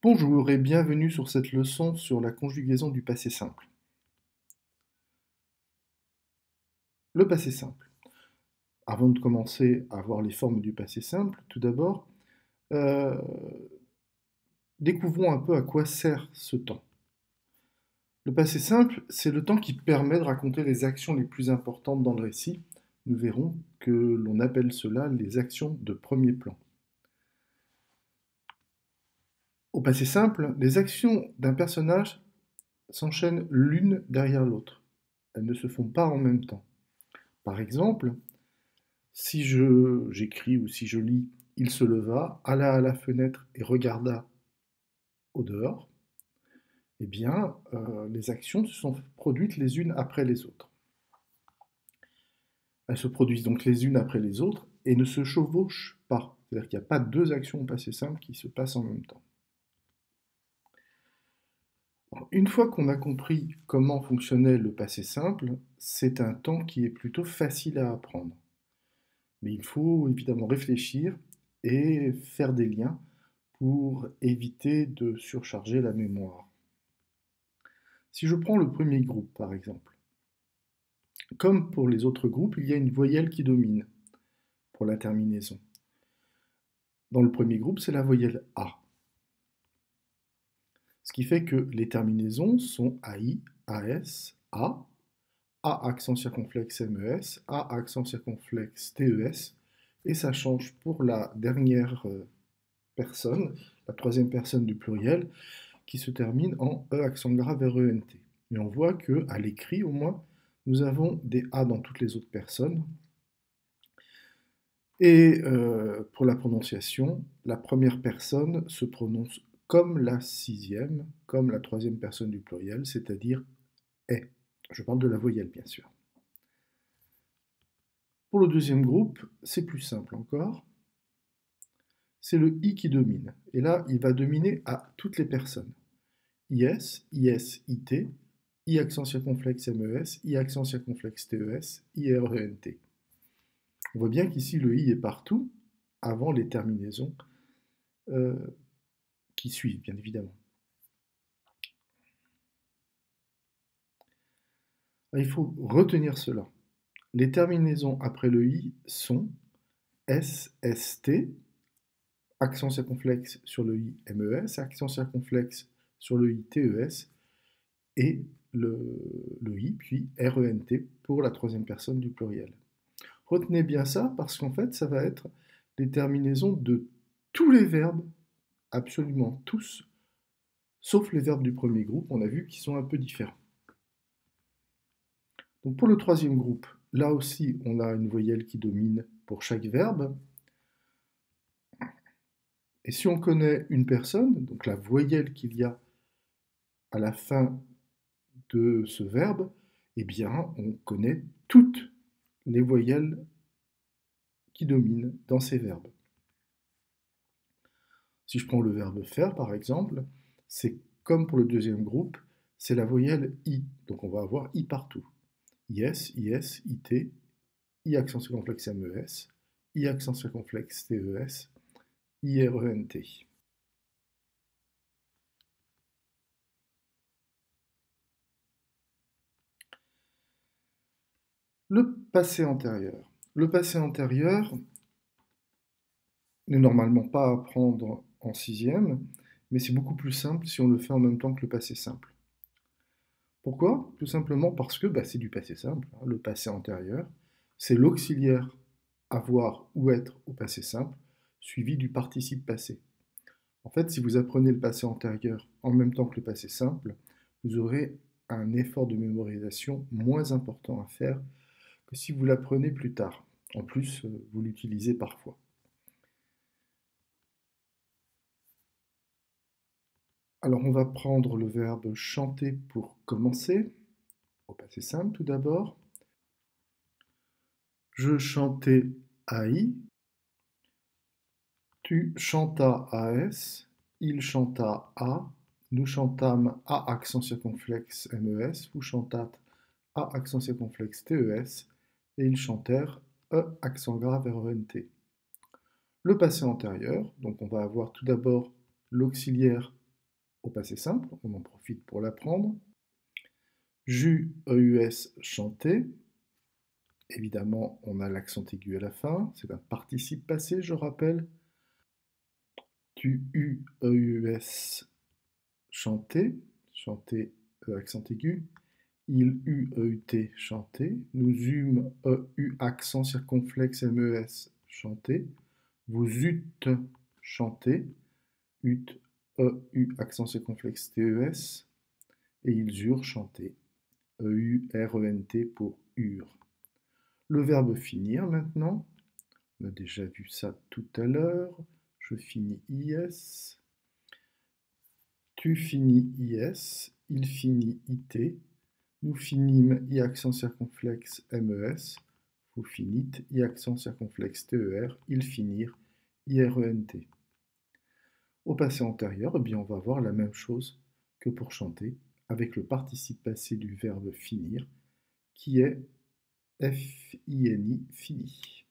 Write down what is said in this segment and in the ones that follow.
Bonjour et bienvenue sur cette leçon sur la conjugaison du passé simple. Le passé simple. Avant de commencer à voir les formes du passé simple, tout d'abord, euh, découvrons un peu à quoi sert ce temps. Le passé simple, c'est le temps qui permet de raconter les actions les plus importantes dans le récit. Nous verrons que l'on appelle cela les actions de premier plan. Au passé simple, les actions d'un personnage s'enchaînent l'une derrière l'autre. Elles ne se font pas en même temps. Par exemple, si j'écris ou si je lis, il se leva, alla à la fenêtre et regarda au dehors, eh bien, les actions se sont produites les unes après les autres. Elles se produisent donc les unes après les autres et ne se chevauchent pas. C'est-à-dire qu'il n'y a pas deux actions au passé simple qui se passent en même temps. Alors, une fois qu'on a compris comment fonctionnait le passé simple, c'est un temps qui est plutôt facile à apprendre. Mais il faut évidemment réfléchir et faire des liens pour éviter de surcharger la mémoire. Si je prends le premier groupe, par exemple, comme pour les autres groupes, il y a une voyelle qui domine pour la terminaison. Dans le premier groupe, c'est la voyelle A. Ce qui fait que les terminaisons sont AI, AS, A accent circonflexe MES, A accent circonflexe TES, et ça change pour la dernière personne, la troisième personne du pluriel, qui se termine en E accent grave RENT. Mais on voit qu'à l'écrit, au moins, nous avons des A dans toutes les autres personnes. Et pour la prononciation, la première personne se prononce comme la sixième, comme la troisième personne du pluriel, c'est-à-dire est. Je parle de la voyelle, bien sûr. Pour le deuxième groupe, c'est plus simple encore. C'est le I qui domine. Et là, il va dominer à toutes les personnes. IS, IS, IT, I accent circonflexe MES, I accent circonflexe TES, IRENT. On voit bien qu'ici le I est partout, avant les terminaisons euh, qui suivent, bien évidemment. Il faut retenir cela. Les terminaisons après le I sont S, ST, accent circonflexe sur le I MES, accent circonflexe sur le I TES, et le I, puis RENT pour la troisième personne du pluriel. Retenez bien ça parce qu'en fait, ça va être les terminaisons de tous les verbes, absolument tous, sauf les verbes du premier groupe, on a vu qu'ils sont un peu différents. Donc pour le troisième groupe, là aussi, on a une voyelle qui domine pour chaque verbe. Et si on connaît une personne, donc la voyelle qu'il y a à la fin de ce verbe, eh bien, on connaît toutes les voyelles qui dominent dans ces verbes. Si je prends le verbe faire, par exemple, c'est comme pour le deuxième groupe, c'est la voyelle I. Donc on va avoir I partout. IS, IS, IT, I accent circonflexe MES, I accent circonflexe TES, IRENT. Le passé antérieur. Le passé antérieur n'est normalement pas à apprendre en sixième, mais c'est beaucoup plus simple si on le fait en même temps que le passé simple. Pourquoi? Tout simplement parce que c'est du passé simple, hein, le passé antérieur. C'est l'auxiliaire avoir ou être au passé simple, suivi du participe passé. En fait, si vous apprenez le passé antérieur en même temps que le passé simple, vous aurez un effort de mémorisation moins important à faire que si vous l'apprenez plus tard. En plus, vous l'utilisez parfois. Alors, on va prendre le verbe chanter pour commencer, au passé simple tout d'abord. Je chantais AI, tu chantas AS, il chanta A, nous chantâmes A accent circonflexe MES, vous chantâtes A accent circonflexe TES, et ils chantèrent E accent grave RENT. Le passé antérieur, donc on va avoir tout d'abord l'auxiliaire au passé simple, on en profite pour l'apprendre. Jus, EUS, chanté. Évidemment, on a l'accent aigu à la fin, c'est un participe passé, je rappelle. Tu, U, EUS, chanté, chanté, accent aigu. Il, U, EUT, chanté. Nous eûmes, EU, accent circonflexe, MES, chanté. Vous eûtes, chanté. Ut, EU, accent circonflexe, TES. Et ils eurent chanté. EU, RENT pour ur. Le verbe finir maintenant. On a déjà vu ça tout à l'heure. Je finis IS. Tu finis IS. Il finit IT. Nous finîmes I accent circonflexe MES. Vous finîtes I accent circonflexe TER. Ils finirent IRENT. Au passé antérieur, eh bien, on va voir la même chose que pour chanter, avec le participe passé du verbe finir, qui est FINI, fini.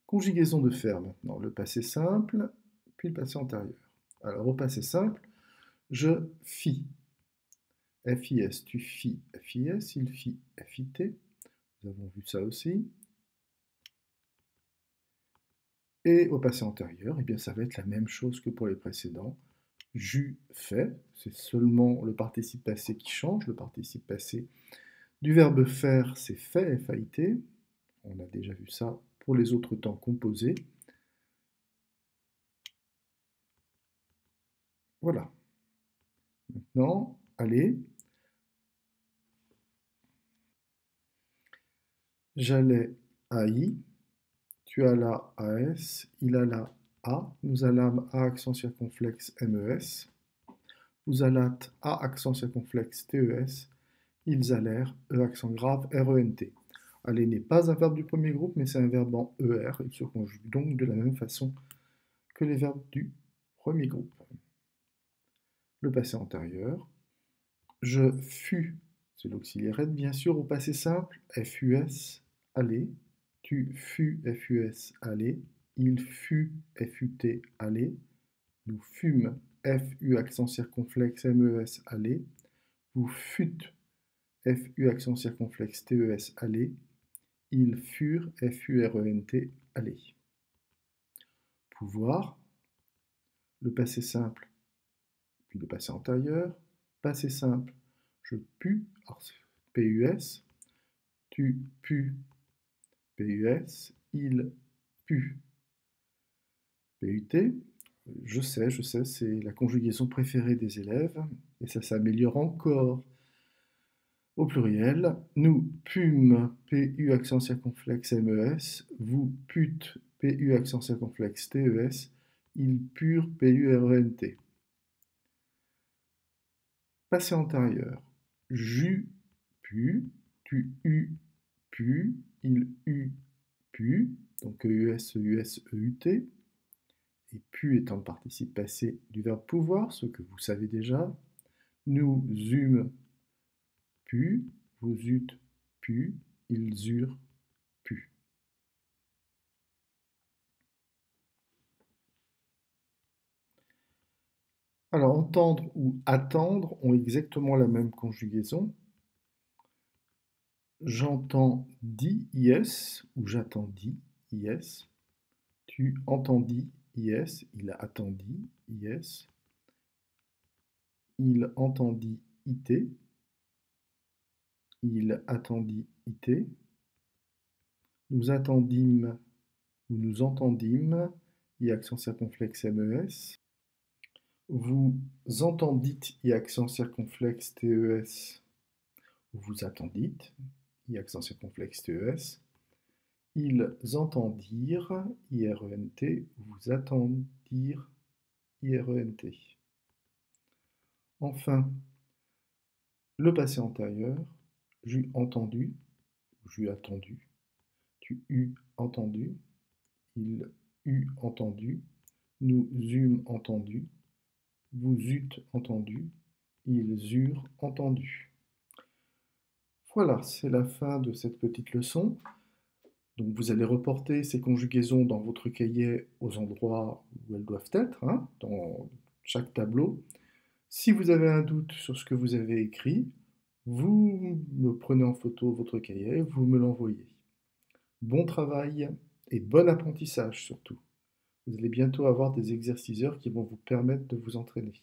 Conjugaison de faire maintenant, le passé simple, puis le passé antérieur. Alors au passé simple, je fis. FIS, tu fis, FIS, il fit, FIT. Nous avons vu ça aussi. Et au passé antérieur, eh bien, ça va être la même chose que pour les précédents. J'eus fait, c'est seulement le participe passé qui change. Le participe passé du verbe faire, c'est fait, FAIT. On a déjà vu ça pour les autres temps composés. Voilà. Maintenant, allez. J'allais à I, tu allas à S, il alla à, nous allâmes à accent circonflexe MES, vous allâtes à accent circonflexe TES, ils allèrent E accent grave RENT. Aller n'est pas un verbe du premier groupe, mais c'est un verbe en ER, il se conjugue donc de la même façon que les verbes du premier groupe. Le passé antérieur, je fus, c'est l'auxiliaire être bien sûr, au passé simple, FUS, aller, tu fus, FUS, aller, il fut, FUT, aller, nous fûmes, FU accent circonflexe, MES, aller, vous fûtes, FU accent circonflexe, TES, aller, ils furent, FURENT, aller. Pouvoir, le passé simple, puis le passé antérieur, passé simple, je pus, alors PUS, tu pus, PUS, il put, PUT. Je sais, c'est la conjugaison préférée des élèves, et ça s'améliore encore au pluriel. Nous pûmes, PU accent circonflexe MES, vous pûtes, PU accent circonflexe TES, ils purent, PURENT. Passé antérieur, j'eus pu, tu eus pu, il eut pu, donc EUS, EUS, EUT, et pu étant le participe passé du verbe pouvoir, ce que vous savez déjà. Nous eûmes pu, vous eûtes pu, ils eurent pu. Alors, entendre ou attendre ont exactement la même conjugaison. J'entendis IS, ou j'attendis IS. Tu entendis IS, il a attendu IS. Il entendit IT. Il attendit IT. Nous attendîmes ou nous entendîmes, I accent circonflexe MES. Vous entendîtes, I accent circonflexe TES. Vous attendîtes, I accent circonflexe TES. Ils entendirent, IRENT. Vous attendirent, IRENT. Enfin, le passé antérieur, j'eus entendu, j'eus attendu, tu eus entendu, il eut entendu, nous eûmes entendu, vous eûtes entendu, ils eurent entendu. Voilà, c'est la fin de cette petite leçon. Donc vous allez reporter ces conjugaisons dans votre cahier aux endroits où elles doivent être, hein, chaque tableau. Si vous avez un doute sur ce que vous avez écrit, vous me prenez en photo votre cahier, vous me l'envoyez. Bon travail et bon apprentissage surtout. Vous allez bientôt avoir des exerciceurs qui vont vous permettre de vous entraîner.